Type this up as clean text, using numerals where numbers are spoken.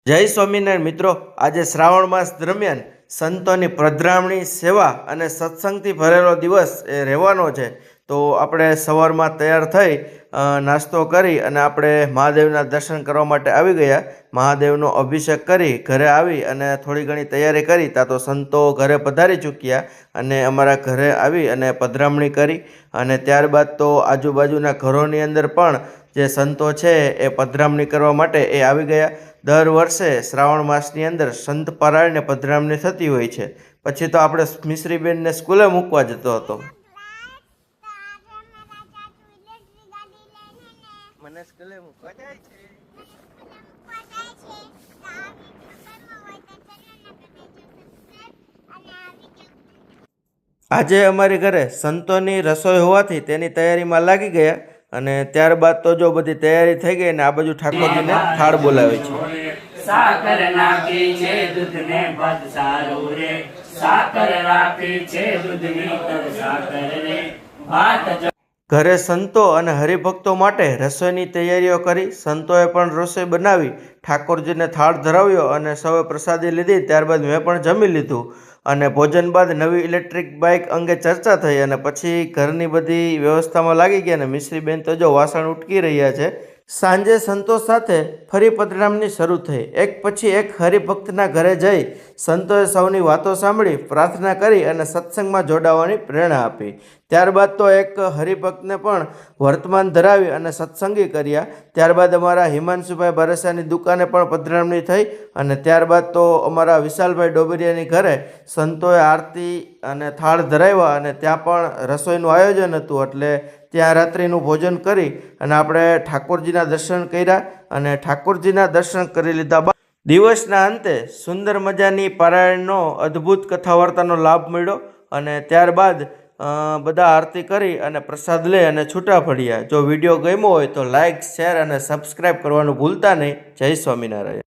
જય સ્વામિનારાયણ મિત્રો, આજે શ્રાવણ માસ દરમિયાન સંતોની પધરામણી સેવા અને સત્સંગથી ભરેલો દિવસ એ રહેવાનો છે। તો આપણે સવારમાં તૈયાર થઈ નાસ્તો કરી અને આપણે મહાદેવના દર્શન કરવા માટે આવી ગયા। મહાદેવનો અભિષેક કરી ઘરે આવી અને થોડી ઘણી તૈયારી કરી તા તો સંતો ઘરે પધારી ચૂક્યા અને અમારા ઘરે આવી અને પધરામણી કરી અને ત્યારબાદ તો આજુબાજુના ઘરોની અંદર પણ જે સંતો છે એ પધરામણી કરવા માટે એ આવી ગયા। દર વર્ષે શ્રાવણ માસની અંદર સંત પારાયણને પધરામણી થતી હોય છે। પછી તો આપણે મિશ્રીબેનને સ્કૂલે મૂકવા જતો હતો। મને સ્કૂલે મૂકવા જાય છે। આજે અમારી ઘરે સંતોની રસોઈ હોવાથી તેની તૈયારીમાં લાગી ગયા અને ત્યારબાદ તો જો બધી તૈયારી થઈ ગઈ ને આ બાજુ ઠાકોરજીને થાળ બોલાવે છે। સાકર નાખી છે દૂધને પદ સારું રે, સાકર રાખી છે દૂધની પદ સાકર રે, ભાત ઘરે સંતો અને હરિભક્તો માટે રસોઈની તૈયારીઓ કરી। સંતોએ પણ રસોઈ બનાવી ઠાકોરજીને થાળ ધરાવ્યો અને સૌએ પ્રસાદી લીધી। ત્યારબાદ મેં પણ જમી લીધું અને ભોજન બાદ નવી ઇલેક્ટ્રિક બાઇક અંગે ચર્ચા થઈ અને પછી ઘરની બધી વ્યવસ્થામાં લાગી ગયા અને મિશ્રીબેન તો જો વાસણ ઉટકી રહ્યા છે। સાંજે સંતો સાથે ફરી પધરામણી શરૂ થઈ। એક પછી એક હરિભક્તના ઘરે જઈ સંતોએ સૌની વાતો સાંભળી, પ્રાર્થના કરી અને સત્સંગમાં જોડાવાની પ્રેરણા આપી। ત્યારબાદ તો એક હરિભક્તને પણ વર્તમાન ધરાવી અને સત્સંગી કર્યા। ત્યારબાદ અમારા હિમાંશુભાઈ બરસાની દુકાને પણ પધરામણી થઈ અને ત્યારબાદ તો અમારા વિશાલભાઈ ડોબરિયાની ઘરે સંતોએ આરતી અને થાળ ધરાવ્યા અને ત્યાં પણ રસોઈનું આયોજન હતું એટલે ત્યાં રાત્રિનું ભોજન કરી અને આપણે ઠાકોરજીના દર્શન કર્યા અને ઠાકોરજીના દર્શન કરી લીધા બાદ દિવસના અંતે સુંદર મજાની પારાયણનો અદ્ભુત કથા વાર્તાનો લાભ મળ્યો અને ત્યારબાદ બધા આરતી કરી અને પ્રસાદ લઈ અને છૂટા પડ્યા। જો વિડીયો ગમ્યો હોય તો લાઇક, શેર અને સબસ્ક્રાઈબ કરવાનું ભૂલતા નહીં। જય સ્વામિનારાયણ।